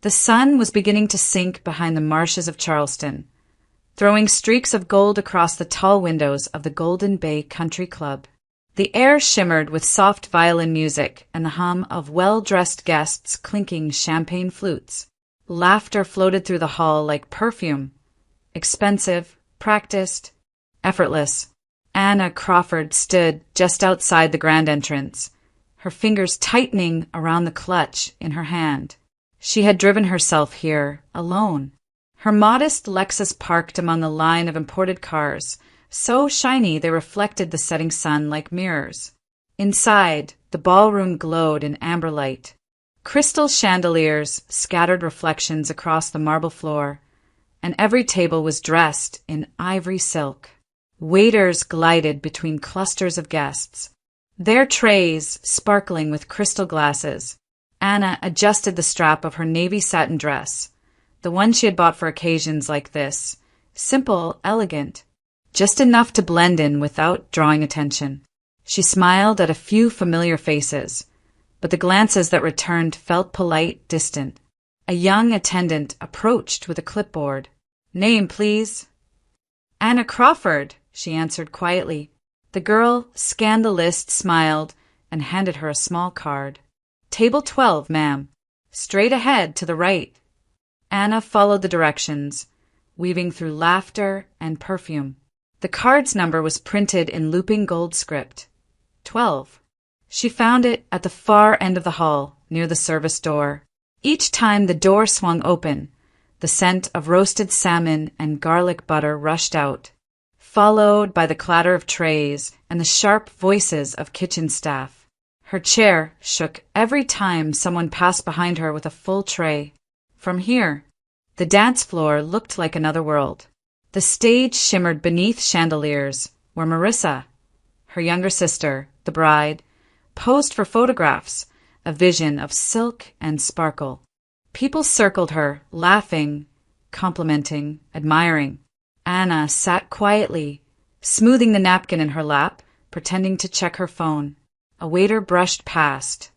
The sun was beginning to sink behind the marshes of Charleston, throwing streaks of gold across the tall windows of the Golden Bay Country Club. The air shimmered with soft violin music and the hum of well-dressed guests clinking champagne flutes. Laughter floated through the hall like perfume, expensive, practiced, effortless. Anna Crawford stood just outside the grand entrance, her fingers tightening around the clutch in her hand. She had driven herself here alone. Her modest Lexus parked among the line of imported cars, so shiny they reflected the setting sun like mirrors. Inside, the ballroom glowed in amber light. Crystal chandeliers scattered reflections across the marble floor, and every table was dressed in ivory silk. Waiters glided between clusters of guests, their trays sparkling with crystal glasses. Anna adjusted the strap of her navy satin dress, the one she had bought for occasions like this, simple, elegant, just enough to blend in without drawing attention. She smiled at a few familiar faces, but the glances that returned felt polite, distant. A young attendant approached with a clipboard. "Name, please." "Anna Crawford," she answered quietly. The girl scanned the list, smiled, and handed her a small card. "Table 12, ma'am. Straight ahead to the right." Anna followed the directions, weaving through laughter and perfume. The card's number was printed in looping gold script. 12. She found it at the far end of the hall, near the service door. Each time the door swung open, the scent of roasted salmon and garlic butter rushed out, followed by the clatter of trays and the sharp voices of kitchen staff. Her chair shook every time someone passed behind her with a full tray. From here, the dance floor looked like another world. The stage shimmered beneath chandeliers, where Marissa, her younger sister, the bride, posed for photographs, a vision of silk and sparkle. People circled her, laughing, complimenting, admiring. Anna sat quietly, smoothing the napkin in her lap, pretending to check her phone. A waiter brushed past,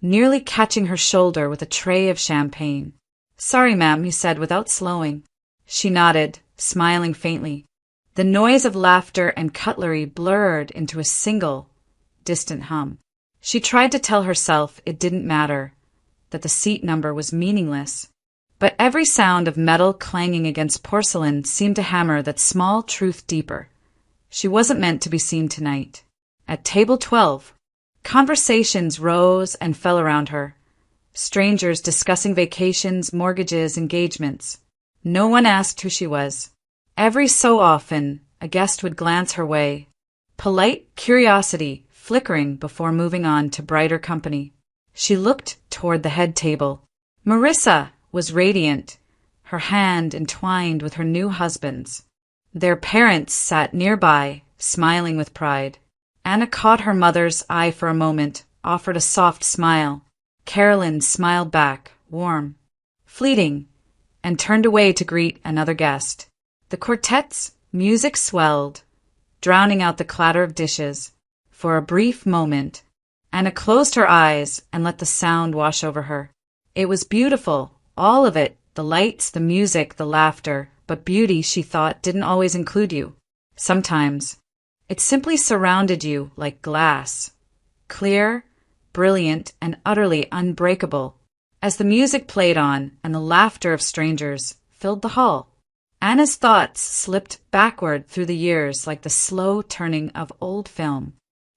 nearly catching her shoulder with a tray of champagne. "Sorry, ma'am," he said without slowing. She nodded, smiling faintly. The noise of laughter and cutlery blurred into a single, distant hum. She tried to tell herself it didn't matter, that the seat number was meaningless. But every sound of metal clanging against porcelain seemed to hammer that small truth deeper. She wasn't meant to be seen tonight. At table 12, conversations rose and fell around her. Strangers discussing vacations, mortgages, engagements. No one asked who she was. Every so often, a guest would glance her way, polite curiosity flickering before moving on to brighter company. She looked toward the head table. Marissa was radiant, her hand entwined with her new husband's. Their parents sat nearby, smiling with pride. Anna caught her mother's eye for a moment, offered a soft smile. Carolyn smiled back, warm, fleeting, and turned away to greet another guest. The quartet's music swelled, drowning out the clatter of dishes. For a brief moment, Anna closed her eyes and let the sound wash over her. It was beautiful, all of it, the lights, the music, the laughter, but beauty, she thought, didn't always include you. Sometimes it simply surrounded you like glass, clear, brilliant, and utterly unbreakable. As the music played on and the laughter of strangers filled the hall, Anna's thoughts slipped backward through the years like the slow turning of old film.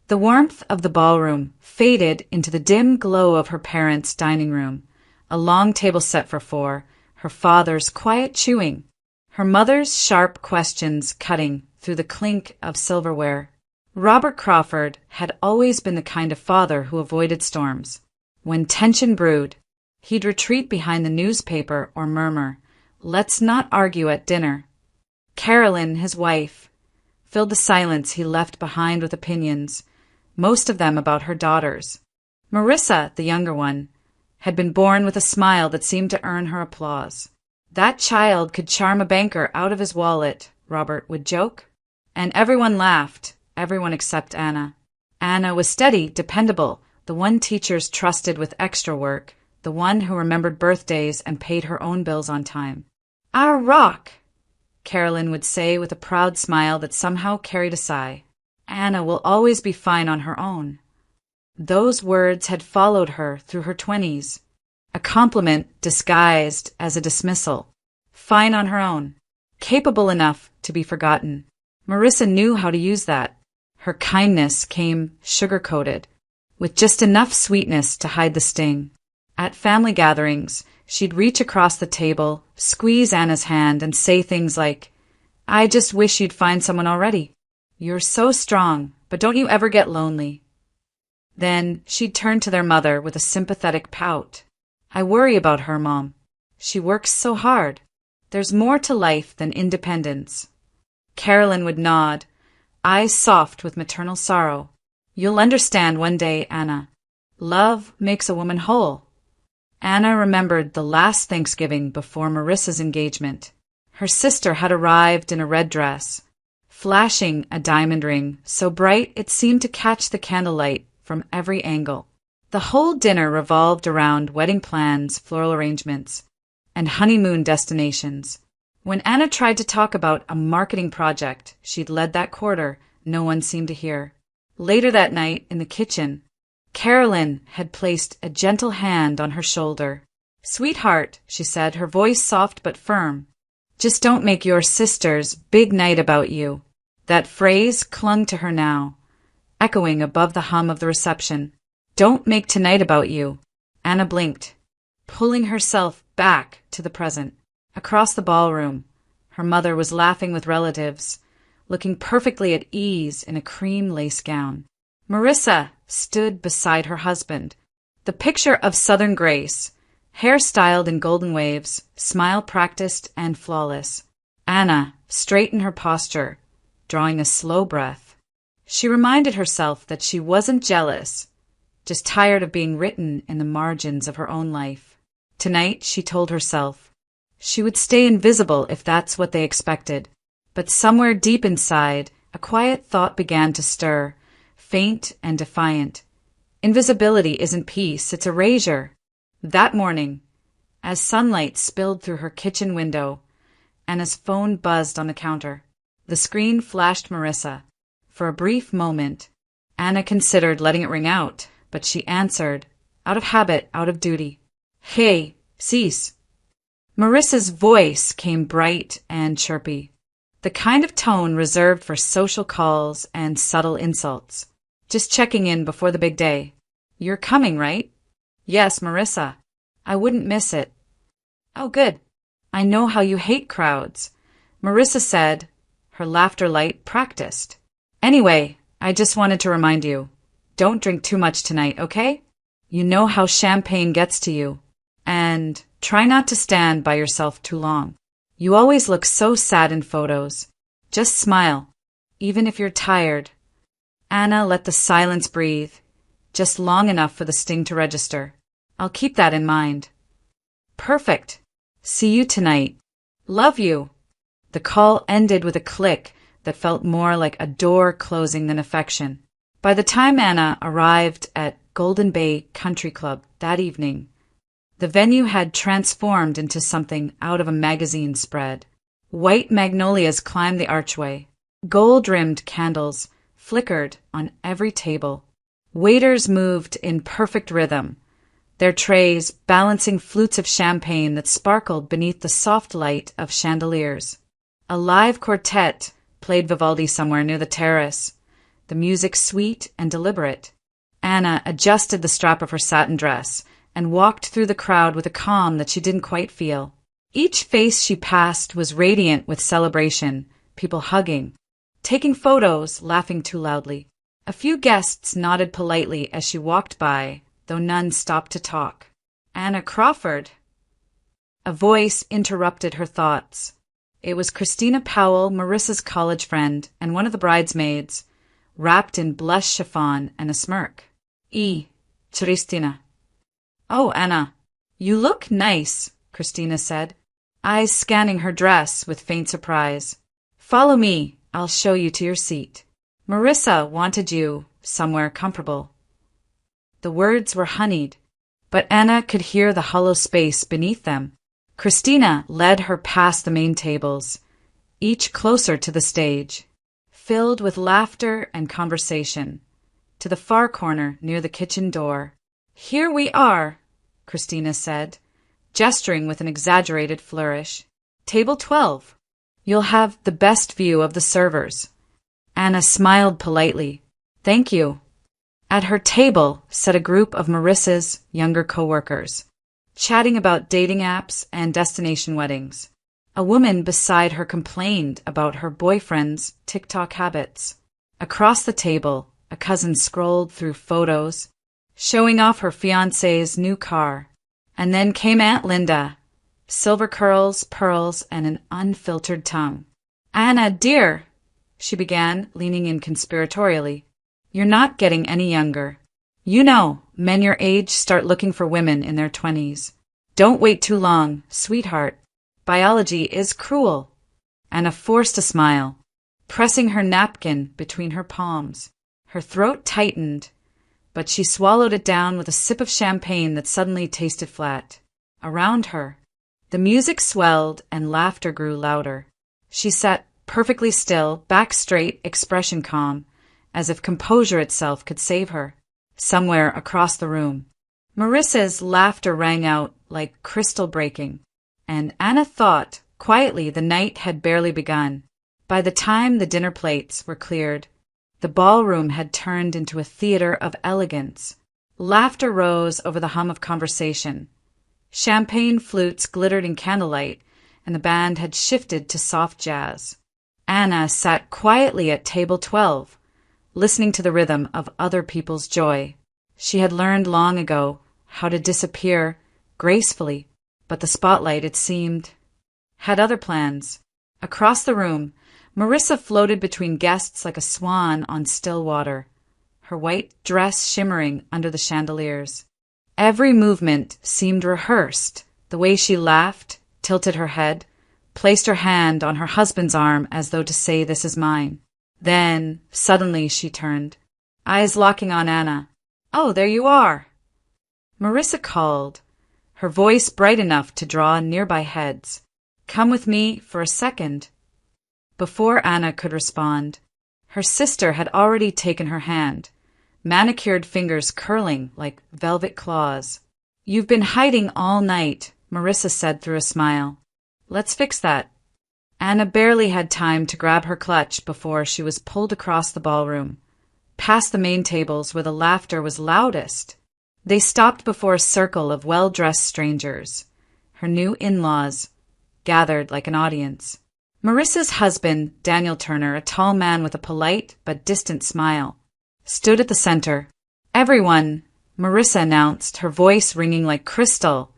The warmth of the ballroom faded into the dim glow of her parents' dining room, a long table set for four, her father's quiet chewing, her mother's sharp questions cutting through the clink of silverware. Robert Crawford had always been the kind of father who avoided storms. When tension brewed, he'd retreat behind the newspaper or murmur, "Let's not argue at dinner." Carolyn, his wife, filled the silence he left behind with opinions, most of them about her daughters. Marissa, the younger one, had been born with a smile that seemed to earn her applause. "That child could charm a banker out of his wallet," Robert would joke. And everyone laughed, everyone except Anna. Anna was steady, dependable, the one teachers trusted with extra work, the one who remembered birthdays and paid her own bills on time. "Our rock," Carolyn would say with a proud smile that somehow carried a sigh. "Anna will always be fine on her own." Those words had followed her through her 20s, a compliment disguised as a dismissal. Fine on her own, capable enough to be forgotten. Marissa knew how to use that. Her kindness came sugar-coated, with just enough sweetness to hide the sting. At family gatherings, she'd reach across the table, squeeze Anna's hand, and say things like, "I just wish you'd find someone already. You're so strong, but don't you ever get lonely?" Then she'd turn to their mother with a sympathetic pout. "I worry about her, Mom. She works so hard. There's more to life than independence." Carolyn would nod, eyes soft with maternal sorrow. "You'll understand one day, Anna. Love makes a woman whole." Anna remembered the last Thanksgiving before Marissa's engagement. Her sister had arrived in a red dress, flashing a diamond ring so bright it seemed to catch the candlelight from every angle. The whole dinner revolved around wedding plans, floral arrangements, and honeymoon destinations. When Anna tried to talk about a marketing project she'd led that quarter, no one seemed to hear. Later that night, in the kitchen, Carolyn had placed a gentle hand on her shoulder. "Sweetheart," she said, her voice soft but firm, "just don't make your sister's big night about you." That phrase clung to her now, echoing above the hum of the reception. "Don't make tonight about you." Anna blinked, pulling herself back to the present. Across the ballroom, her mother was laughing with relatives, looking perfectly at ease in a cream lace gown. Marissa stood beside her husband, the picture of Southern grace, hair styled in golden waves, smile practiced and flawless. Anna straightened her posture, drawing a slow breath. She reminded herself that she wasn't jealous, just tired of being written in the margins of her own life. Tonight, she told herself, she would stay invisible if that's what they expected. But somewhere deep inside, a quiet thought began to stir, faint and defiant. Invisibility isn't peace, it's erasure. That morning, as sunlight spilled through her kitchen window, Anna's phone buzzed on the counter. The screen flashed Marissa. For a brief moment, Anna considered letting it ring out, but she answered, out of habit, out of duty. "Hey, sis." Marissa's voice came bright and chirpy, the kind of tone reserved for social calls and subtle insults. "Just checking in before the big day. You're coming, right?" "Yes, Marissa. I wouldn't miss it." "Oh, good. I know how you hate crowds," Marissa said, her laughter light, practiced. "Anyway, I just wanted to remind you, don't drink too much tonight, okay? You know how champagne gets to you. And try not to stand by yourself too long. You always look so sad in photos. Just smile, even if you're tired." Anna let the silence breathe, just long enough for the sting to register. "I'll keep that in mind." "Perfect. See you tonight. Love you." The call ended with a click that felt more like a door closing than affection. By the time Anna arrived at Golden Bay Country Club that evening, the venue had transformed into something out of a magazine spread. White magnolias climbed the archway. Gold-rimmed candles flickered on every table. Waiters moved in perfect rhythm, their trays balancing flutes of champagne that sparkled beneath the soft light of chandeliers. A live quartet played Vivaldi somewhere near the terrace, the music sweet and deliberate. Anna adjusted the strap of her satin dress and walked through the crowd with a calm that she didn't quite feel. Each face she passed was radiant with celebration, people hugging, taking photos, laughing too loudly. A few guests nodded politely as she walked by, though none stopped to talk. "Anna Crawford." A voice interrupted her thoughts. It was Christina Powell, Marissa's college friend, and one of the bridesmaids, wrapped in blush chiffon and a smirk. Christina." "Oh, Anna, you look nice," Christina said, eyes scanning her dress with faint surprise. "Follow me, I'll show you to your seat. Marissa wanted you somewhere comfortable." The words were honeyed, but Anna could hear the hollow space beneath them. Christina led her past the main tables, each closer to the stage, filled with laughter and conversation, to the far corner near the kitchen door. "Here we are," Christina said, gesturing with an exaggerated flourish. "Table 12. You'll have the best view of the servers." Anna smiled politely. "Thank you." At her table sat a group of Marissa's younger coworkers, chatting about dating apps and destination weddings. A woman beside her complained about her boyfriend's TikTok habits. Across the table, a cousin scrolled through photos, showing off her fiancé's new car. And then came Aunt Linda, silver curls, pearls, and an unfiltered tongue. "Anna, dear," she began, leaning in conspiratorially, "you're not getting any younger. You know, men your age start looking for women in their 20s. Don't wait too long, sweetheart. Biology is cruel." Anna forced a smile, pressing her napkin between her palms. Her throat tightened, but she swallowed it down with a sip of champagne that suddenly tasted flat. Around her, the music swelled and laughter grew louder. She sat perfectly still, back straight, expression calm, as if composure itself could save her. Somewhere across the room, Marissa's laughter rang out like crystal breaking, and Anna thought, quietly, the night had barely begun. By the time the dinner plates were cleared, the ballroom had turned into a theater of elegance. Laughter rose over the hum of conversation. Champagne flutes glittered in candlelight, and the band had shifted to soft jazz. Anna sat quietly at table 12, listening to the rhythm of other people's joy. She had learned long ago how to disappear gracefully, but the spotlight, it seemed, had other plans. Across the room, Marissa floated between guests like a swan on still water, her white dress shimmering under the chandeliers. Every movement seemed rehearsed, the way she laughed, tilted her head, placed her hand on her husband's arm as though to say, "This is mine." Then, suddenly, she turned, eyes locking on Anna. "Oh, there you are!" Marissa called, her voice bright enough to draw nearby heads. "Come with me for a second." Before Anna could respond, her sister had already taken her hand, manicured fingers curling like velvet claws. "You've been hiding all night," Marissa said through a smile. "Let's fix that." Anna barely had time to grab her clutch before she was pulled across the ballroom, past the main tables where the laughter was loudest. They stopped before a circle of well-dressed strangers, her new in-laws, gathered like an audience. Marissa's husband, Daniel Turner, a tall man with a polite but distant smile, stood at the center. "Everyone," Marissa announced, her voice ringing like crystal,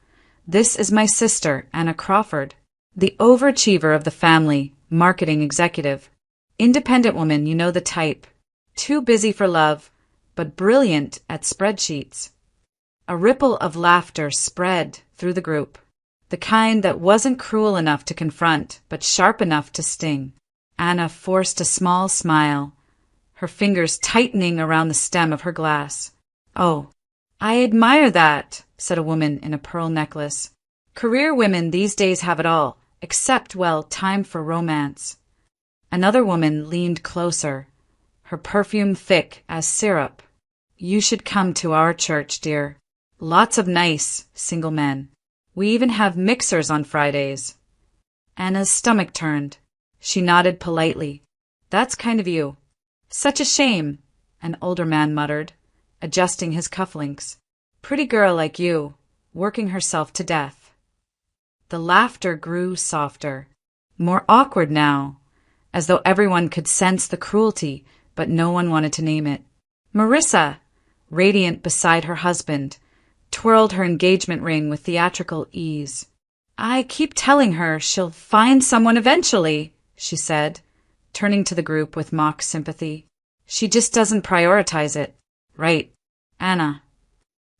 "this is my sister, Anna Crawford, the overachiever of the family, marketing executive. Independent woman, you know the type. Too busy for love, but brilliant at spreadsheets." A ripple of laughter spread through the group, the kind that wasn't cruel enough to confront, but sharp enough to sting. Anna forced a small smile, her fingers tightening around the stem of her glass. "Oh, I admire that," said a woman in a pearl necklace. "Career women these days have it all, except, well, time for romance." Another woman leaned closer, her perfume thick as syrup. "You should come to our church, dear. Lots of nice, single men. We even have mixers on Fridays." Anna's stomach turned. She nodded politely. "That's kind of you." "Such a shame," an older man muttered, adjusting his cufflinks. "Pretty girl like you, working herself to death." The laughter grew softer, more awkward now, as though everyone could sense the cruelty, but no one wanted to name it. Marissa, radiant beside her husband, twirled her engagement ring with theatrical ease. "I keep telling her she'll find someone eventually," she said, turning to the group with mock sympathy. "She just doesn't prioritize it. Right, Anna."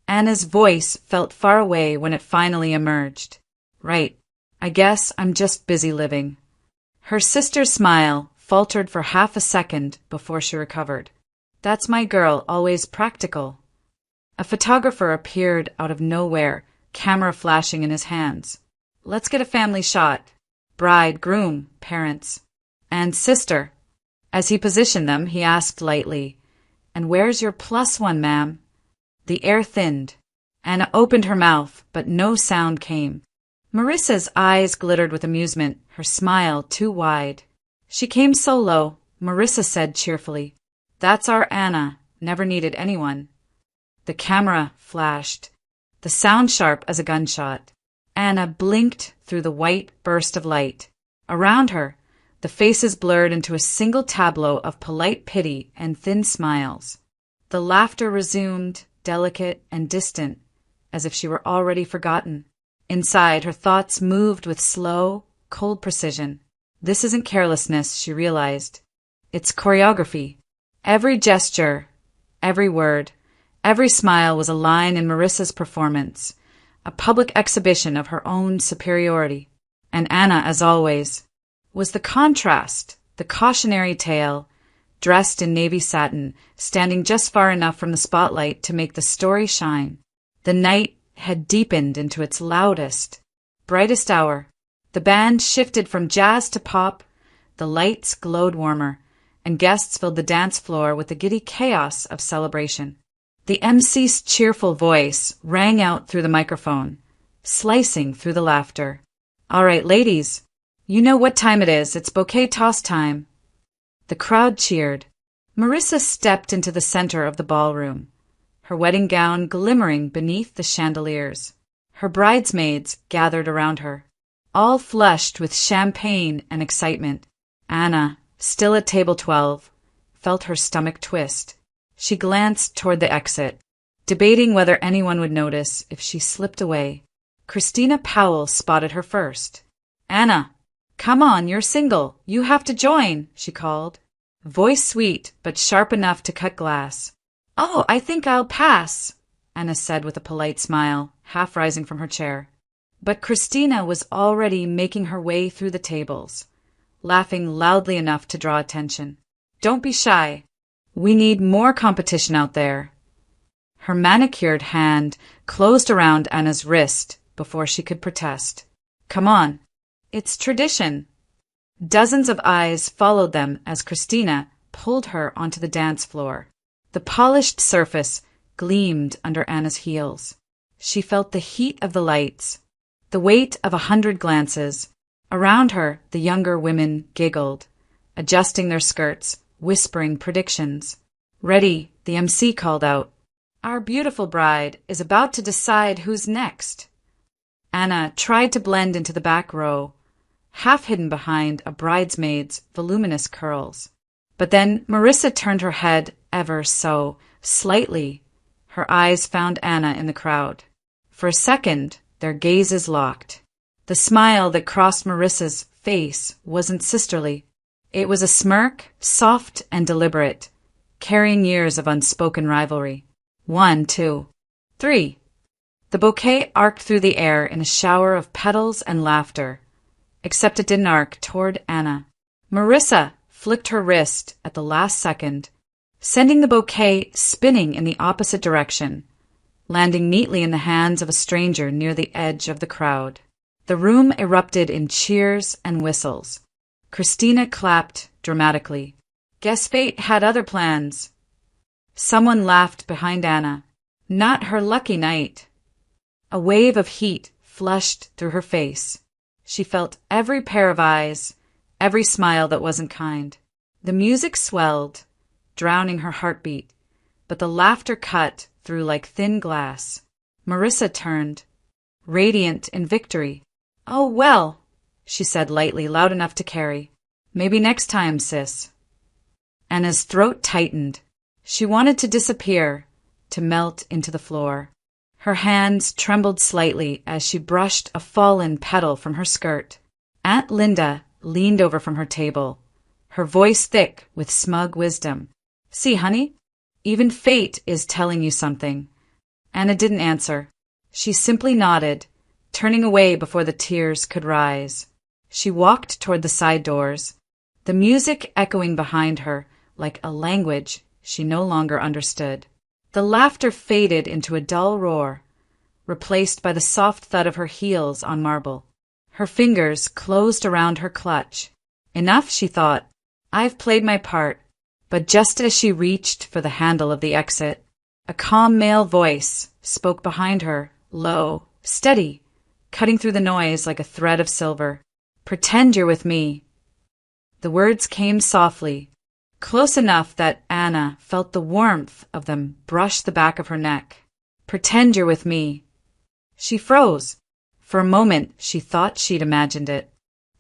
Anna's voice felt far away when it finally emerged. "Right. I guess I'm just busy living." Her sister's smile faltered for half a second before she recovered. "That's my girl, always practical." A photographer appeared out of nowhere, camera flashing in his hands. "Let's get a family shot. Bride, groom, parents, and sister." As he positioned them, he asked lightly, "And where's your plus one, ma'am?" The air thinned. Anna opened her mouth, but no sound came. Marissa's eyes glittered with amusement, her smile too wide. "She came solo," Marissa said cheerfully. "That's our Anna, never needed anyone." The camera flashed, the sound sharp as a gunshot. Anna blinked through the white burst of light. Around her, the faces blurred into a single tableau of polite pity and thin smiles. The laughter resumed, delicate and distant, as if she were already forgotten. Inside, her thoughts moved with slow, cold precision. This isn't carelessness, she realized. It's choreography. Every gesture, every word, every smile was a line in Marissa's performance, a public exhibition of her own superiority. And Anna, as always, was the contrast, the cautionary tale, dressed in navy satin, standing just far enough from the spotlight to make the story shine. The night had deepened into its loudest, brightest hour. The band shifted from jazz to pop, the lights glowed warmer, and guests filled the dance floor with the giddy chaos of celebration. The MC's cheerful voice rang out through the microphone, slicing through the laughter. "All right, ladies, you know what time it is. It's bouquet toss time." The crowd cheered. Marissa stepped into the center of the ballroom, her wedding gown glimmering beneath the chandeliers. Her bridesmaids gathered around her, all flushed with champagne and excitement. Anna, still at table 12, felt her stomach twist. She glanced toward the exit, debating whether anyone would notice if she slipped away. Christina Powell spotted her first. "Anna, come on, you're single. You have to join," she called. Voice sweet, but sharp enough to cut glass. "Oh, I think I'll pass," Anna said with a polite smile, half rising from her chair. But Christina was already making her way through the tables, laughing loudly enough to draw attention. "Don't be shy. We need more competition out there." Her manicured hand closed around Anna's wrist before she could protest. "Come on. It's tradition." Dozens of eyes followed them as Christina pulled her onto the dance floor. The polished surface gleamed under Anna's heels. She felt the heat of the lights, the weight of 100 glances. Around her, the younger women giggled, adjusting their skirts, whispering predictions. "Ready," the MC called out. "Our beautiful bride is about to decide who's next." Anna tried to blend into the back row, half hidden behind a bridesmaid's voluminous curls. But then Marissa turned her head ever so slightly. Her eyes found Anna in the crowd. For a second, their gazes locked. The smile that crossed Marissa's face wasn't sisterly. It was a smirk, soft and deliberate, carrying years of unspoken rivalry. 1, 2, 3. The bouquet arced through the air in a shower of petals and laughter, except it didn't arc toward Anna. Marissa flicked her wrist at the last second, sending the bouquet spinning in the opposite direction, landing neatly in the hands of a stranger near the edge of the crowd. The room erupted in cheers and whistles. Christina clapped dramatically. "Guess fate had other plans." Someone laughed behind Anna. "Not her lucky night." A wave of heat flushed through her face. She felt every pair of eyes, every smile that wasn't kind. The music swelled, drowning her heartbeat, but the laughter cut through like thin glass. Marissa turned, radiant in victory. "Oh, well," she said lightly, loud enough to carry. "Maybe next time, sis." Anna's throat tightened. She wanted to disappear, to melt into the floor. Her hands trembled slightly as she brushed a fallen petal from her skirt. Aunt Linda leaned over from her table, her voice thick with smug wisdom. "See, honey, even fate is telling you something." Anna didn't answer. She simply nodded, turning away before the tears could rise. She walked toward the side doors, the music echoing behind her like a language she no longer understood. The laughter faded into a dull roar, replaced by the soft thud of her heels on marble. Her fingers closed around her clutch. Enough, she thought. I've played my part. But just as she reached for the handle of the exit, a calm male voice spoke behind her, low, steady, cutting through the noise like a thread of silver. Pretend you're with me. The words came softly, close enough that Anna felt the warmth of them brush the back of her neck. Pretend you're with me. She froze. For a moment, she thought she'd imagined it.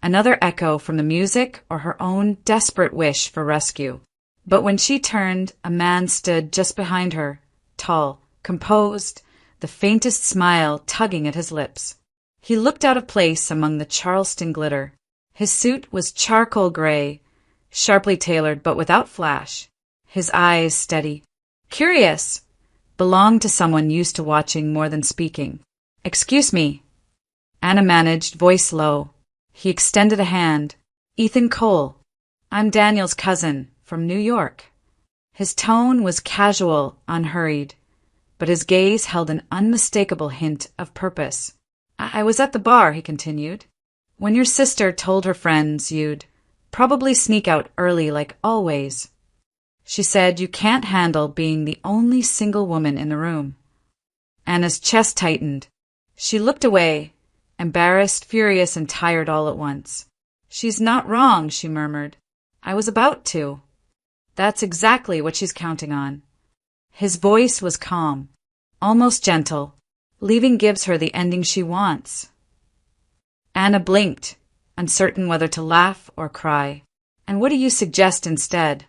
Another echo from the music or her own desperate wish for rescue. But when she turned, a man stood just behind her, tall, composed, the faintest smile tugging at his lips. He looked out of place among the Charleston glitter. His suit was charcoal gray, sharply tailored but without flash. His eyes steady. Curious. Belonged to someone used to watching more than speaking. Excuse me. Anna managed, voice low. He extended a hand. Ethan Cole. I'm Daniel's cousin, from New York. His tone was casual, unhurried, but his gaze held an unmistakable hint of purpose. I was at the bar, he continued, when your sister told her friends you'd probably sneak out early like always. She said you can't handle being the only single woman in the room. Anna's chest tightened. She looked away, embarrassed, furious, and tired all at once. She's not wrong, she murmured. I was about to. That's exactly what she's counting on. His voice was calm, almost gentle, leaving gives her the ending she wants. Anna blinked, uncertain whether to laugh or cry. And what do you suggest instead?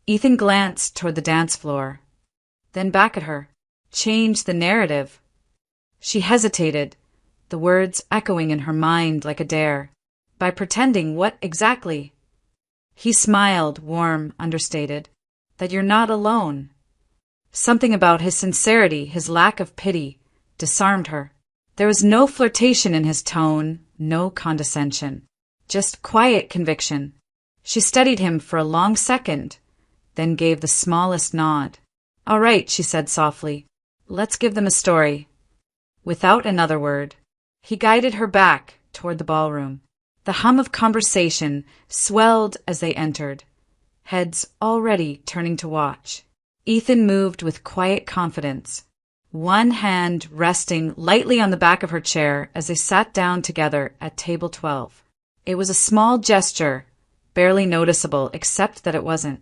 Ethan glanced toward the dance floor, then back at her. Change the narrative. She hesitated, the words echoing in her mind like a dare. By pretending what exactly? He smiled, warm, understated. That you're not alone. Something about his sincerity, his lack of pity, disarmed her. There was no flirtation in his tone, no condescension. Just quiet conviction. She studied him for a long second, then gave the smallest nod. All right, she said softly. Let's give them a story. Without another word, he guided her back toward the ballroom. The hum of conversation swelled as they entered, heads already turning to watch. Ethan moved with quiet confidence, one hand resting lightly on the back of her chair as they sat down together at table 12. It was a small gesture, barely noticeable except that it wasn't.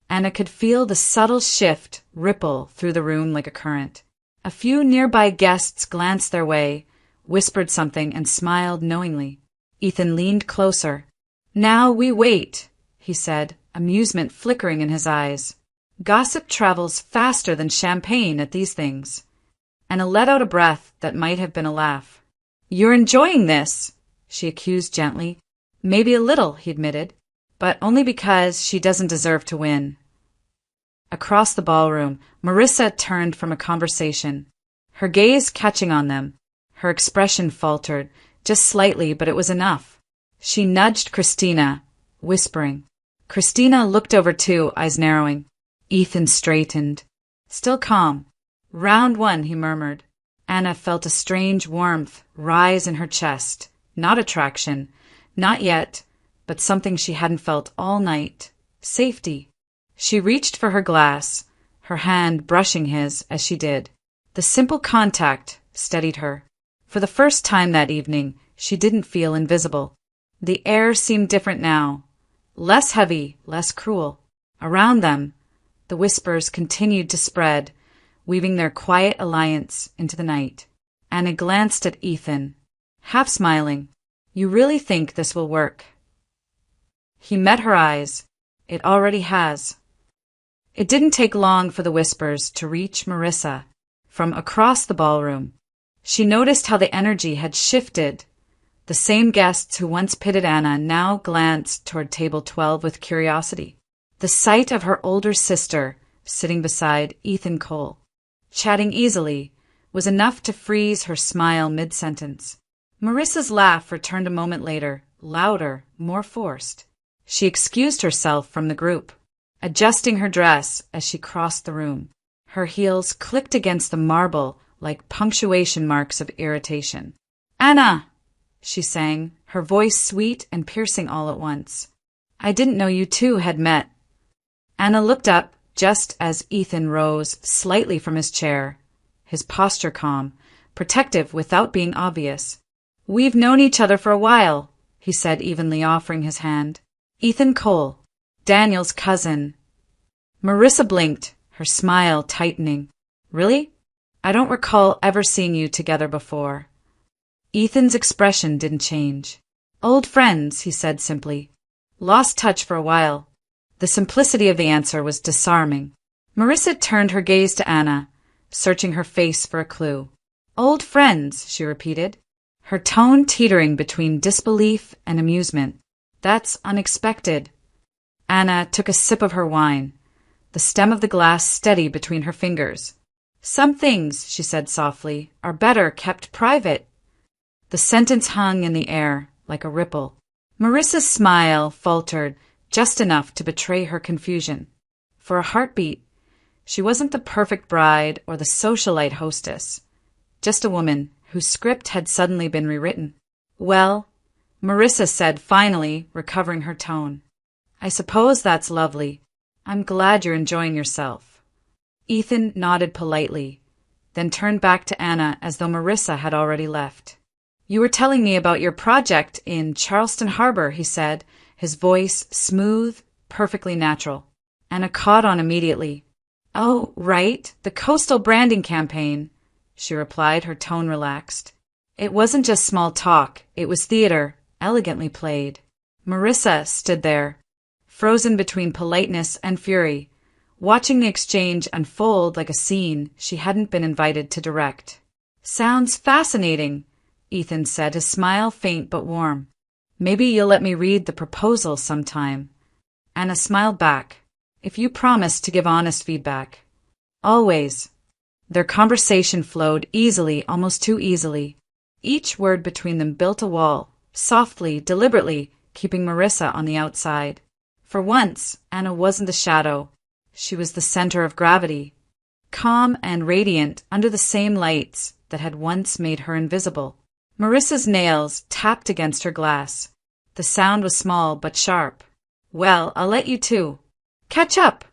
Anna could feel the subtle shift ripple through the room like a current. A few nearby guests glanced their way, whispered something, and smiled knowingly. Ethan leaned closer. Now we wait, he said, amusement flickering in his eyes. Gossip travels faster than champagne at these things. Anna let out a breath that might have been a laugh. You're enjoying this, she accused gently. Maybe a little, he admitted, but only because she doesn't deserve to win. Across the ballroom, Marissa turned from a conversation, her gaze catching on them. Her expression faltered, just slightly, but it was enough. She nudged Christina, whispering. Christina looked over too, eyes narrowing. Ethan straightened. Still calm. Round one, he murmured. Anna felt a strange warmth rise in her chest. Not attraction. Not yet, but something she hadn't felt all night. Safety. She reached for her glass, her hand brushing his as she did. The simple contact steadied her. For the first time that evening, she didn't feel invisible. The air seemed different now. Less heavy, less cruel. Around them, the whispers continued to spread, weaving their quiet alliance into the night. Anna glanced at Ethan, half smiling. You really think this will work? He met her eyes. It already has. It didn't take long for the whispers to reach Marissa from across the ballroom. She noticed how the energy had shifted. The same guests who once pitted Anna now glanced toward table 12 with curiosity. The sight of her older sister sitting beside Ethan Cole, chatting easily, was enough to freeze her smile mid-sentence. Marissa's laugh returned a moment later, louder, more forced. She excused herself from the group, adjusting her dress as she crossed the room. Her heels clicked against the marble like punctuation marks of irritation. "Anna!" she sang, her voice sweet and piercing all at once. "I didn't know you two had met." Anna looked up just as Ethan rose slightly from his chair, his posture calm, protective without being obvious. "We've known each other for a while," he said evenly, offering his hand. "Ethan Cole, Daniel's cousin." Marissa blinked, her smile tightening. "Really? I don't recall ever seeing you together before." Ethan's expression didn't change. "Old friends," he said simply. "Lost touch for a while." The simplicity of the answer was disarming. Marissa turned her gaze to Anna, searching her face for a clue. "Old friends," she repeated, her tone teetering between disbelief and amusement. "That's unexpected." Anna took a sip of her wine, the stem of the glass steady between her fingers. "Some things," she said softly, "are better kept private." The sentence hung in the air like a ripple. Marissa's smile faltered just enough to betray her confusion. For a heartbeat, she wasn't the perfect bride or the socialite hostess, just a woman whose script had suddenly been rewritten. "Well," Marissa said finally, recovering her tone, "I suppose that's lovely. I'm glad you're enjoying yourself." Ethan nodded politely, then turned back to Anna as though Marissa had already left. "You were telling me about your project in Charleston Harbor," he said, his voice smooth, perfectly natural. Anna caught on immediately. "Oh, right, the coastal branding campaign," she replied, her tone relaxed. It wasn't just small talk, it was theater, elegantly played. Marissa stood there, frozen between politeness and fury, watching the exchange unfold like a scene she hadn't been invited to direct. "Sounds fascinating," Ethan said, his smile faint but warm. "Maybe you'll let me read the proposal sometime." Anna smiled back. "If you promise to give honest feedback." "Always." Their conversation flowed easily, almost too easily. Each word between them built a wall, softly, deliberately, keeping Marissa on the outside. For once, Anna wasn't the shadow. She was the center of gravity, calm and radiant under the same lights that had once made her invisible. Marissa's nails tapped against her glass. The sound was small but sharp. "Well, I'll let you two catch up,"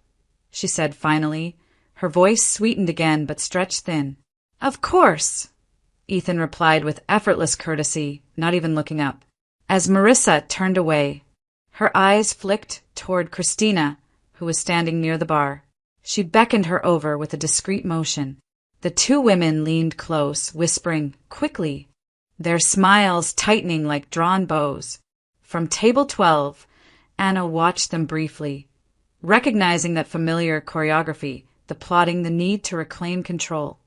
she said finally, her voice sweetened again but stretched thin. "Of course," Ethan replied with effortless courtesy, not even looking up. As Marissa turned away, her eyes flicked toward Christina, who was standing near the bar. She beckoned her over with a discreet motion. The two women leaned close, whispering quickly, their smiles tightening like drawn bows. From table 12, Anna watched them briefly, recognizing that familiar choreography, the plotting, the need to reclaim control.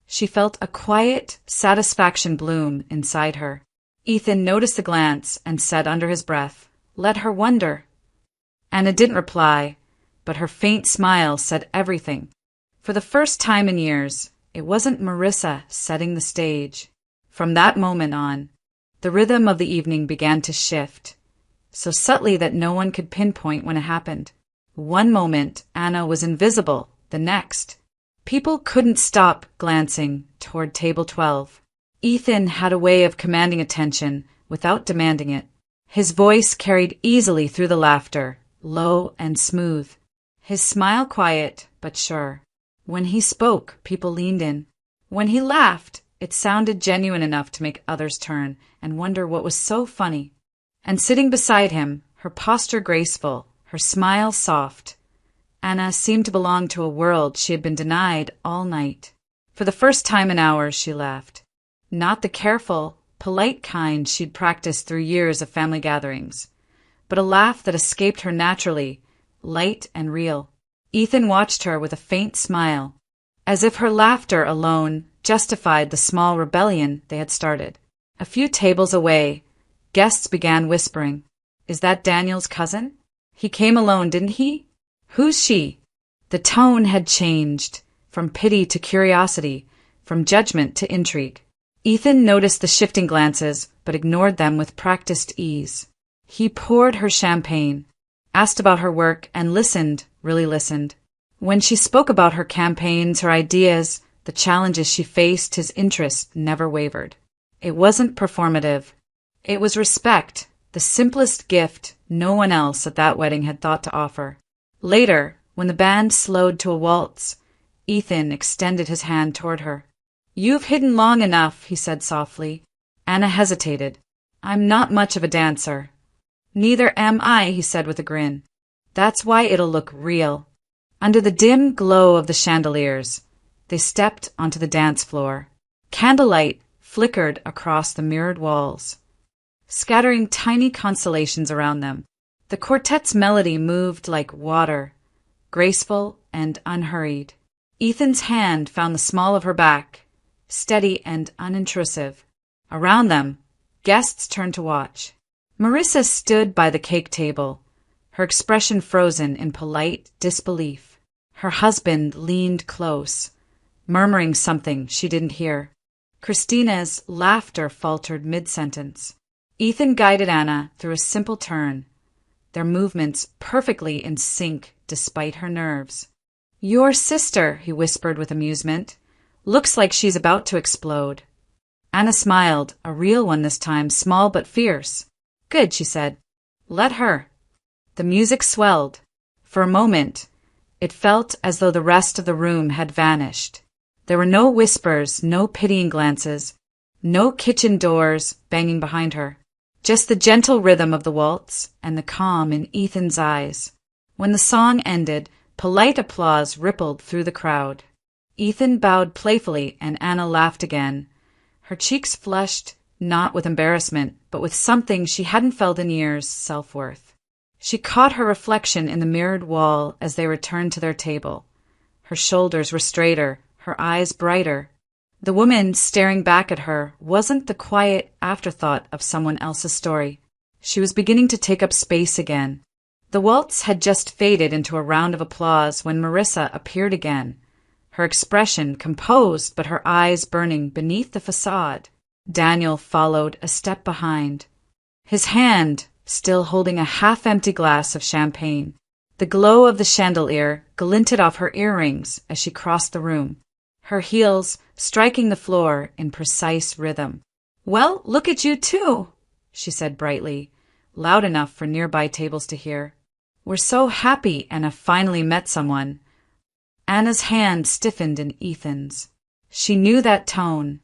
She felt a quiet satisfaction bloom inside her. Ethan noticed the glance and said under his breath, "Let her wonder." Anna didn't reply, but her faint smile said everything. For the first time in years, it wasn't Marissa setting the stage. From that moment on, the rhythm of the evening began to shift, so subtly that no one could pinpoint when it happened. One moment, Anna was invisible, the next. People couldn't stop glancing toward table 12. Ethan had a way of commanding attention without demanding it. His voice carried easily through the laughter, low and smooth. His smile quiet but sure. When he spoke, people leaned in. When he laughed, it sounded genuine enough to make others turn and wonder what was so funny. And sitting beside him, her posture graceful, her smile soft, Anna seemed to belong to a world she had been denied all night. For the first time in hours, she laughed. Not the careful, polite kind she'd practiced through years of family gatherings, but a laugh that escaped her naturally, light and real. Ethan watched her with a faint smile, as if her laughter alone justified the small rebellion they had started. A few tables away, guests began whispering, "Is that Daniel's cousin? He came alone, didn't he? Who's she?" The tone had changed, from pity to curiosity, from judgment to intrigue. Ethan noticed the shifting glances, but ignored them with practiced ease. He poured her champagne, asked about her work, and listened, really listened. When she spoke about her campaigns, her ideas, the challenges she faced, his interest never wavered. It wasn't performative. It was respect, the simplest gift no one else at that wedding had thought to offer. Later, when the band slowed to a waltz, Ethan extended his hand toward her. "You've hidden long enough," he said softly. Anna hesitated. "I'm not much of a dancer." "Neither am I," he said with a grin. "That's why it'll look real." Under the dim glow of the chandeliers, they stepped onto the dance floor. Candlelight flickered across the mirrored walls, scattering tiny constellations around them. The quartet's melody moved like water, graceful and unhurried. Ethan's hand found the small of her back, steady and unintrusive. Around them, guests turned to watch. Marissa stood by the cake table, her expression frozen in polite disbelief. Her husband leaned close, murmuring something she didn't hear. Christina's laughter faltered mid-sentence. Ethan guided Anna through a simple turn, their movements perfectly in sync despite her nerves. "Your sister," he whispered with amusement. "Looks like she's about to explode." Anna smiled, a real one this time, small but fierce. "Good," she said. "Let her." The music swelled. For a moment, it felt as though the rest of the room had vanished. There were no whispers, no pitying glances, no kitchen doors banging behind her. Just the gentle rhythm of the waltz and the calm in Ethan's eyes. When the song ended, polite applause rippled through the crowd. Ethan bowed playfully and Anna laughed again. Her cheeks flushed, not with embarrassment, but with something she hadn't felt in years, self-worth. She caught her reflection in the mirrored wall as they returned to their table. Her shoulders were straighter, her eyes brighter. The woman staring back at her wasn't the quiet afterthought of someone else's story. She was beginning to take up space again. The waltz had just faded into a round of applause when Marissa appeared again, her expression composed but her eyes burning beneath the facade. Daniel followed a step behind, his hand still holding a half-empty glass of champagne. The glow of the chandelier glinted off her earrings as she crossed the room, her heels striking the floor in precise rhythm. "Well, look at you too," she said brightly, loud enough for nearby tables to hear. "We're so happy Anna finally met someone." Anna's hand stiffened in Ethan's. She knew that tone,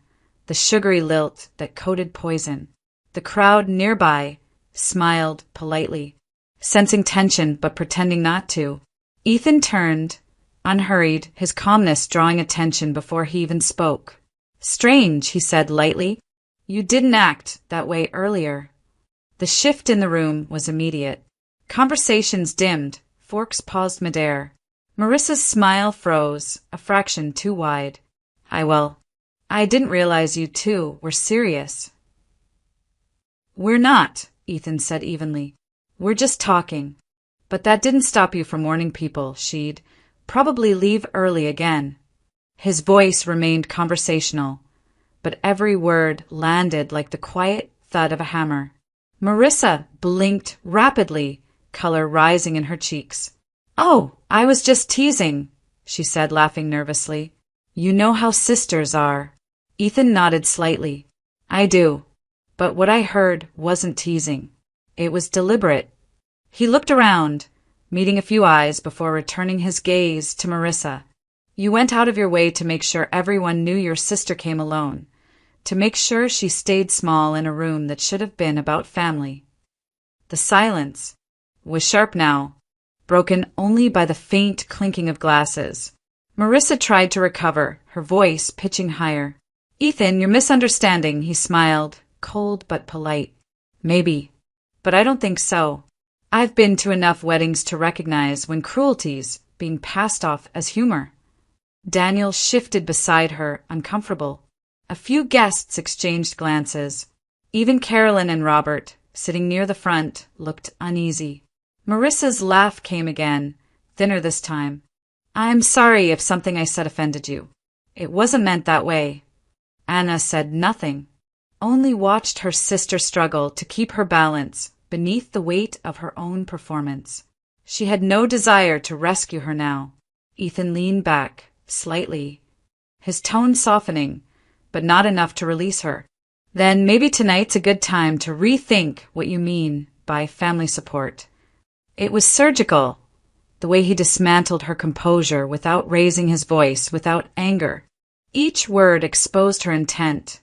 the sugary lilt that coated poison. The crowd nearby smiled politely, sensing tension but pretending not to. Ethan turned, unhurried, his calmness drawing attention before he even spoke. "Strange," he said lightly. "You didn't act that way earlier." The shift in the room was immediate. Conversations dimmed, forks paused midair. Marissa's smile froze, a fraction too wide. I didn't realize you two were serious." "We're not," Ethan said evenly. "We're just talking. But that didn't stop you from warning people she'd probably leave early again." His voice remained conversational, but every word landed like the quiet thud of a hammer. Marissa blinked rapidly, color rising in her cheeks. "Oh, I was just teasing," she said, laughing nervously. "You know how sisters are." Ethan nodded slightly. "I do. But what I heard wasn't teasing. It was deliberate." He looked around, meeting a few eyes before returning his gaze to Marissa. "You went out of your way to make sure everyone knew your sister came alone, to make sure she stayed small in a room that should have been about family." The silence was sharp now, broken only by the faint clinking of glasses. Marissa tried to recover, her voice pitching higher. "Ethan, you're misunderstanding," he smiled, cold but polite. "Maybe, but I don't think so. I've been to enough weddings to recognize when cruelty's being passed off as humor." Daniel shifted beside her, uncomfortable. A few guests exchanged glances. Even Carolyn and Robert, sitting near the front, looked uneasy. Marissa's laugh came again, thinner this time. "I'm sorry if something I said offended you. It wasn't meant that way." Anna said nothing, only watched her sister struggle to keep her balance beneath the weight of her own performance. She had no desire to rescue her now. Ethan leaned back, slightly, his tone softening, but not enough to release her. Then maybe tonight's a good time to rethink what you mean by family support. It was surgical, the way he dismantled her composure without raising his voice, without anger. Each word exposed her intent,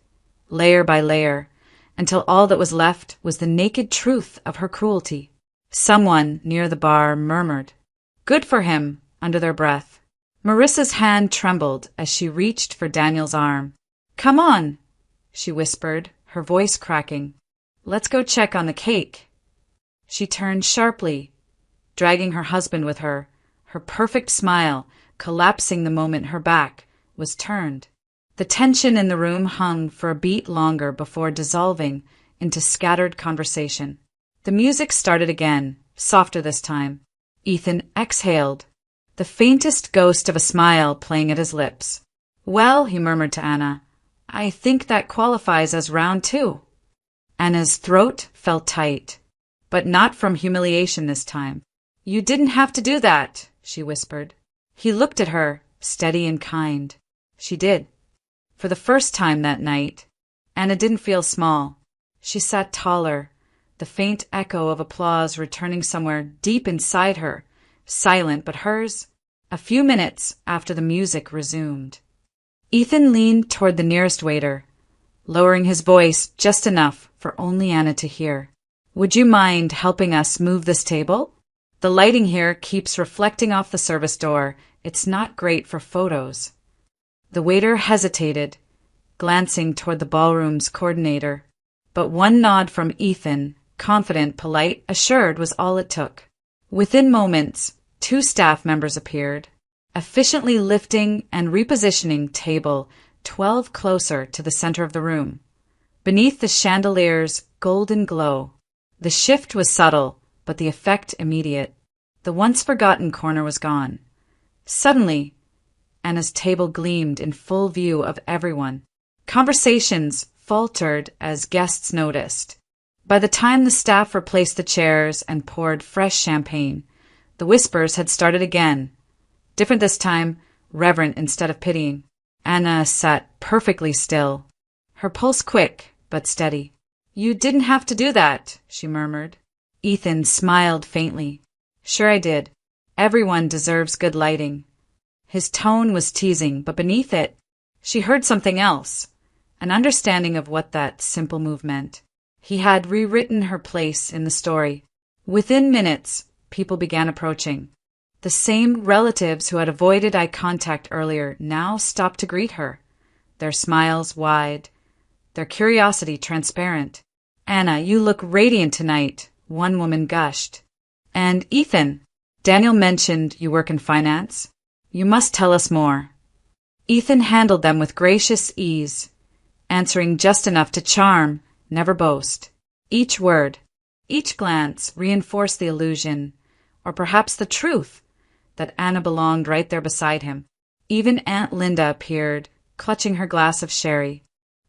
layer by layer, until all that was left was the naked truth of her cruelty. Someone near the bar murmured, "Good for him," under their breath. Marissa's hand trembled as she reached for Daniel's arm. "Come on," she whispered, her voice cracking. "Let's go check on the cake." She turned sharply, dragging her husband with her, her perfect smile collapsing the moment her back was turned. The tension in the room hung for a beat longer before dissolving into scattered conversation. The music started again, softer this time. Ethan exhaled, the faintest ghost of a smile playing at his lips. "Well," he murmured to Anna, "I think that qualifies as round 2. Anna's throat felt tight, but not from humiliation this time. "You didn't have to do that," she whispered. He looked at her, steady and kind. She did. For the first time that night, Anna didn't feel small. She sat taller, the faint echo of applause returning somewhere deep inside her, silent but hers, a few minutes after the music resumed. Ethan leaned toward the nearest waiter, lowering his voice just enough for only Anna to hear. "Would you mind helping us move this table? The lighting here keeps reflecting off the service door. It's not great for photos." The waiter hesitated, glancing toward the ballroom's coordinator, but one nod from Ethan, confident, polite, assured, was all it took. Within moments, 2 staff members appeared, efficiently lifting and repositioning table 12 closer to the center of the room. Beneath the chandelier's golden glow, the shift was subtle, but the effect immediate. The once-forgotten corner was gone. Suddenly, Anna's table gleamed in full view of everyone. Conversations faltered as guests noticed. By the time the staff replaced the chairs and poured fresh champagne, the whispers had started again. Different this time, reverent instead of pitying. Anna sat perfectly still, her pulse quick but steady. "You didn't have to do that," she murmured. Ethan smiled faintly. "Sure I did. Everyone deserves good lighting." His tone was teasing, but beneath it, she heard something else, an understanding of what that simple move meant. He had rewritten her place in the story. Within minutes, people began approaching. The same relatives who had avoided eye contact earlier now stopped to greet her, their smiles wide, their curiosity transparent. "Anna, you look radiant tonight," one woman gushed. "And Ethan, Daniel mentioned you work in finance. You must tell us more." Ethan handled them with gracious ease, answering just enough to charm, never boast. Each word, each glance reinforced the illusion, or perhaps the truth, that Anna belonged right there beside him. Even Aunt Linda appeared, clutching her glass of sherry.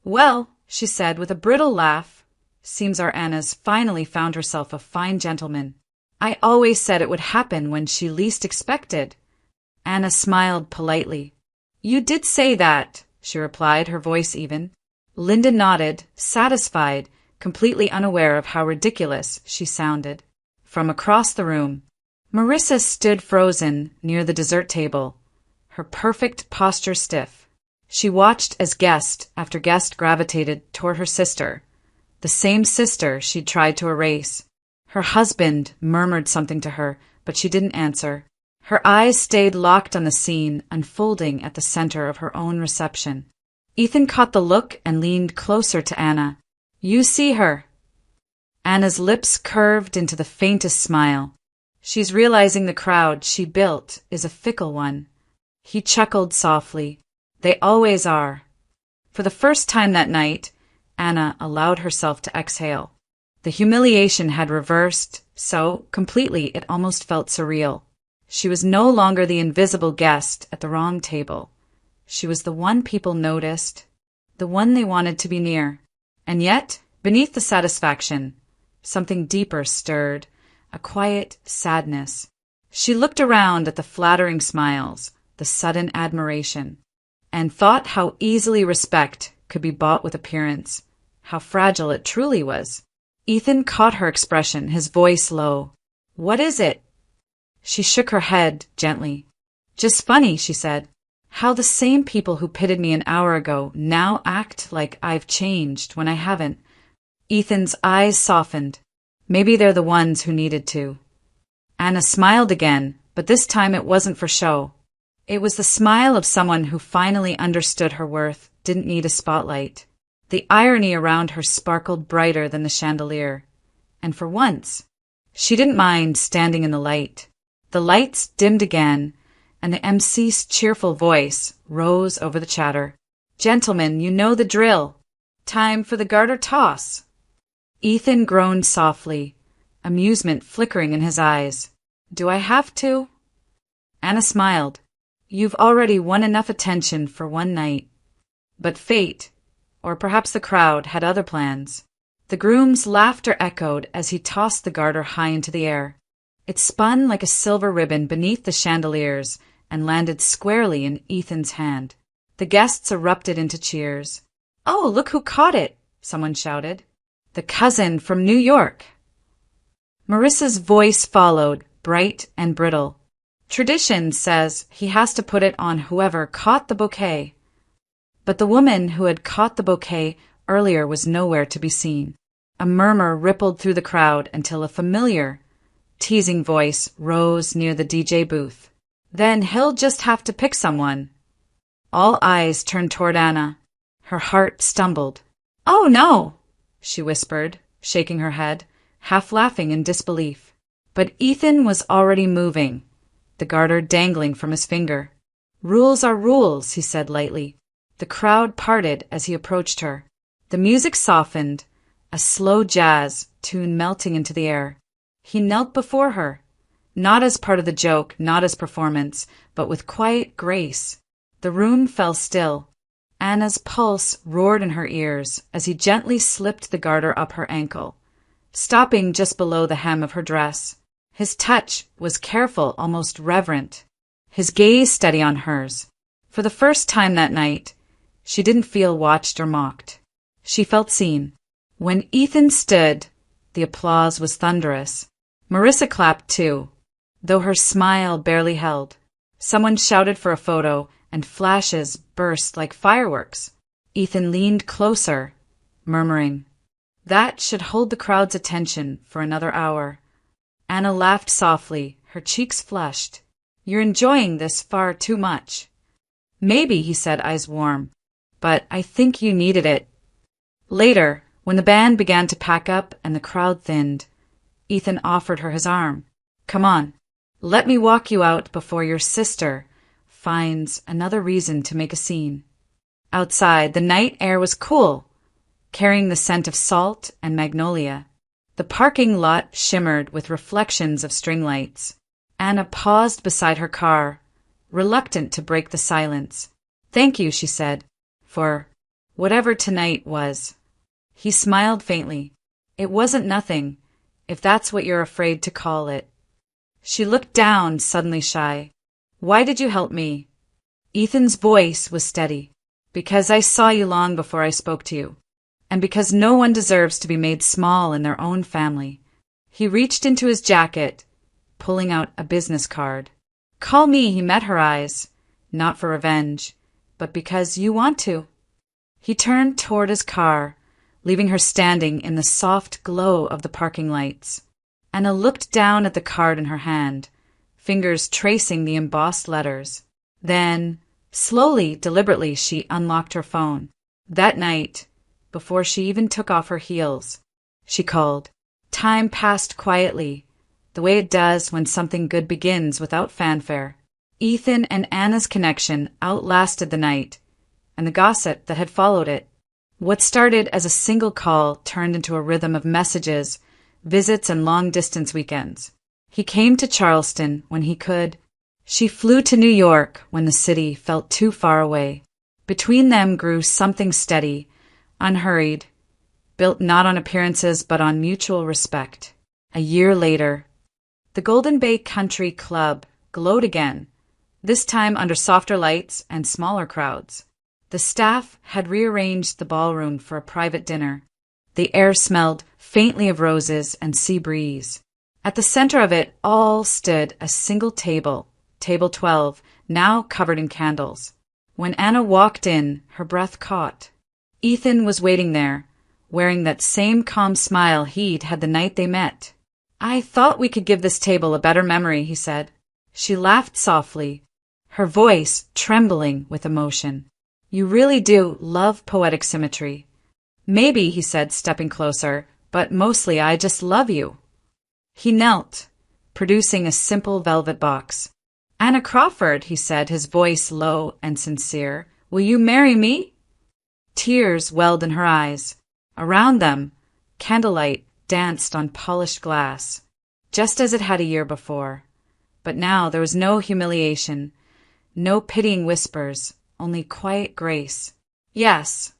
"Well," she said with a brittle laugh, "seems our Anna's finally found herself a fine gentleman. I always said it would happen when she least expected." Anna smiled politely. "You did say that," she replied, her voice even. Linda nodded, satisfied, completely unaware of how ridiculous she sounded. From across the room, Marissa stood frozen near the dessert table, her perfect posture stiff. She watched as guest after guest gravitated toward her sister, the same sister she'd tried to erase. Her husband murmured something to her, but she didn't answer. Her eyes stayed locked on the scene unfolding at the center of her own reception. Ethan caught the look and leaned closer to Anna. "You see her." Anna's lips curved into the faintest smile. "She's realizing the crowd she built is a fickle one." He chuckled softly. "They always are." For the first time that night, Anna allowed herself to exhale. The humiliation had reversed, so completely it almost felt surreal. She was no longer the invisible guest at the wrong table. She was the one people noticed, the one they wanted to be near. And yet, beneath the satisfaction, something deeper stirred, a quiet sadness. She looked around at the flattering smiles, the sudden admiration. Anne thought how easily respect could be bought with appearance, how fragile it truly was. Ethan caught her expression, his voice low. "What is it?" She shook her head gently. "Just funny," she said. "How the same people who pitied me an hour ago now act like I've changed when I haven't." Ethan's eyes softened. Maybe they're the ones who needed to. Anna smiled again, but this time it wasn't for show. It was the smile of someone who finally understood her worth, didn't need a spotlight. The irony around her sparkled brighter than the chandelier. And for once, she didn't mind standing in the light. The lights dimmed again, and the MC's cheerful voice rose over the chatter. "Gentlemen, you know the drill. Time for the garter toss." Ethan groaned softly, amusement flickering in his eyes. "Do I have to?" Anna smiled. "You've already won enough attention for one night." But fate, or perhaps the crowd, had other plans. The groom's laughter echoed as he tossed the garter high into the air. It spun like a silver ribbon beneath the chandeliers and landed squarely in Ethan's hand. The guests erupted into cheers. "Oh, look who caught it!" someone shouted. "The cousin from New York." Marissa's voice followed, bright and brittle. "Tradition says he has to put it on whoever caught the bouquet." But the woman who had caught the bouquet earlier was nowhere to be seen. A murmur rippled through the crowd until a familiar, teasing voice rose near the DJ booth. "Then he'll just have to pick someone." All eyes turned toward Anna. Her heart stumbled. "Oh, no!" she whispered, shaking her head, half laughing in disbelief. But Ethan was already moving, the garter dangling from his finger. "Rules are rules," he said lightly. The crowd parted as he approached her. The music softened, a slow jazz tune melting into the air. He knelt before her, not as part of the joke, not as performance, but with quiet grace. The room fell still. Anna's pulse roared in her ears as he gently slipped the garter up her ankle, stopping just below the hem of her dress. His touch was careful, almost reverent, his gaze steady on hers. For the first time that night, she didn't feel watched or mocked. She felt seen. When Ethan stood, the applause was thunderous. Marissa clapped too, though her smile barely held. Someone shouted for a photo, and flashes burst like fireworks. Ethan leaned closer, murmuring, "That should hold the crowd's attention for another hour." Anna laughed softly, her cheeks flushed. "You're enjoying this far too much." "Maybe," he said, eyes warm, "but I think you needed it." Later, when the band began to pack up and the crowd thinned, Ethan offered her his arm. "Come on, let me walk you out before your sister finds another reason to make a scene." Outside, the night air was cool, carrying the scent of salt and magnolia. The parking lot shimmered with reflections of string lights. Anna paused beside her car, reluctant to break the silence. "Thank you," she said, "for whatever tonight was." He smiled faintly. "It wasn't nothing, if that's what you're afraid to call it." She looked down, suddenly shy. "Why did you help me?" Ethan's voice was steady. "Because I saw you long before I spoke to you, and because no one deserves to be made small in their own family." He reached into his jacket, pulling out a business card. "Call me," he met her eyes, "not for revenge, but because you want to." He turned toward his car, leaving her standing in the soft glow of the parking lights. Anna looked down at the card in her hand, fingers tracing the embossed letters. Then, slowly, deliberately, she unlocked her phone. That night, before she even took off her heels, she called. Time passed quietly, the way it does when something good begins without fanfare. Ethan and Anna's connection outlasted the night, and the gossip that had followed it. What started as a single call turned into a rhythm of messages, visits, and long-distance weekends. He came to Charleston when he could. She flew to New York when the city felt too far away. Between them grew something steady, unhurried, built not on appearances but on mutual respect. A year later, the Golden Bay Country Club glowed again, this time under softer lights and smaller crowds. The staff had rearranged the ballroom for a private dinner. The air smelled faintly of roses and sea breeze. At the center of it all stood a single table, table 12, now covered in candles. When Anna walked in, her breath caught. Ethan was waiting there, wearing that same calm smile he'd had the night they met. "I thought we could give this table a better memory," he said. She laughed softly, her voice trembling with emotion. "You really do love poetic symmetry." "Maybe," he said, stepping closer, "but mostly I just love you." He knelt, producing a simple velvet box. "Anna Crawford," he said, his voice low and sincere, "will you marry me?" Tears welled in her eyes. Around them, candlelight danced on polished glass, just as it had a year before. But now there was no humiliation, no pitying whispers, only quiet grace. "Yes,"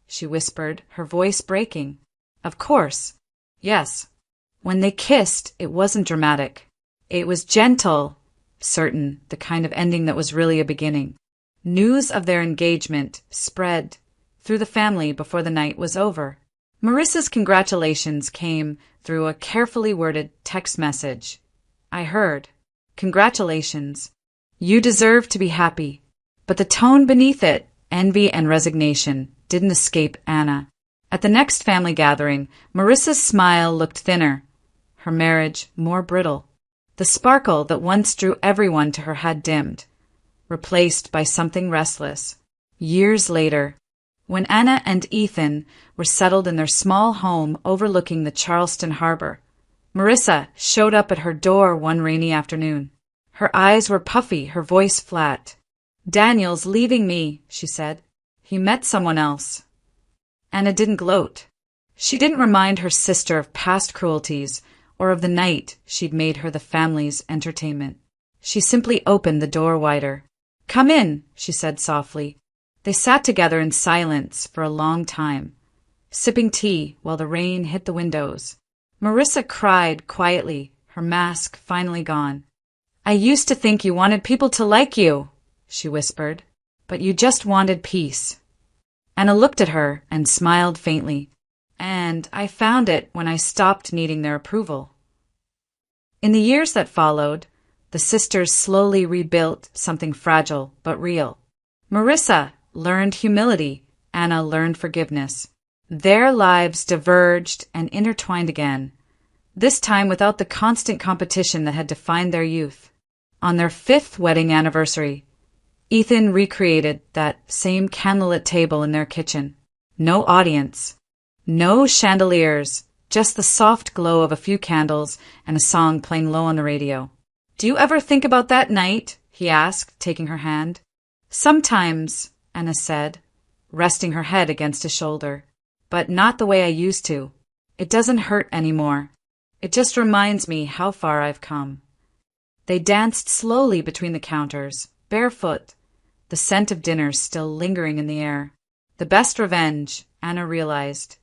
she whispered, her voice breaking. "Of course. Yes." When they kissed, it wasn't dramatic. It was gentle, certain, the kind of ending that was really a beginning. News of their engagement spread through the family before the night was over. Marissa's congratulations came through a carefully worded text message. "I heard. Congratulations. You deserve to be happy." But the tone beneath it, envy and resignation, didn't escape Anna. At the next family gathering, Marissa's smile looked thinner, her marriage more brittle. The sparkle that once drew everyone to her had dimmed, replaced by something restless. Years later, when Anna and Ethan were settled in their small home overlooking the Charleston harbor, Marissa showed up at her door one rainy afternoon. Her eyes were puffy, her voice flat. "Daniel's leaving me," she said. "He met someone else." Anna didn't gloat. She didn't remind her sister of past cruelties or of the night she'd made her the family's entertainment. She simply opened the door wider. "Come in," she said softly. They sat together in silence for a long time, sipping tea while the rain hit the windows. Marissa cried quietly, her mask finally gone. "I used to think you wanted people to like you," she whispered, "but you just wanted peace." Anna looked at her and smiled faintly. "And I found it when I stopped needing their approval." In the years that followed, the sisters slowly rebuilt something fragile but real. Marissa learned humility, Anna learned forgiveness. Their lives diverged and intertwined again, this time without the constant competition that had defined their youth. On their 5th wedding anniversary, Ethan recreated that same candlelit table in their kitchen. No audience, no chandeliers, just the soft glow of a few candles and a song playing low on the radio. "Do you ever think about that night?" he asked, taking her hand. "Sometimes," Anna said, resting her head against his shoulder. "But not the way I used to. It doesn't hurt anymore. It just reminds me how far I've come." They danced slowly between the counters, barefoot, the scent of dinner still lingering in the air. The best revenge, Anna realized,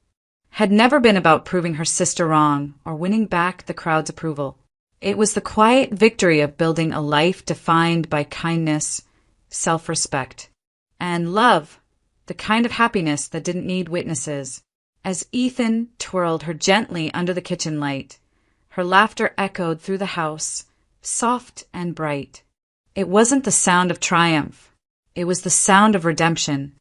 had never been about proving her sister wrong or winning back the crowd's approval. It was the quiet victory of building a life defined by kindness, self-respect, and love, the kind of happiness that didn't need witnesses. As Ethan twirled her gently under the kitchen light, her laughter echoed through the house, soft and bright. It wasn't the sound of triumph. It was the sound of redemption.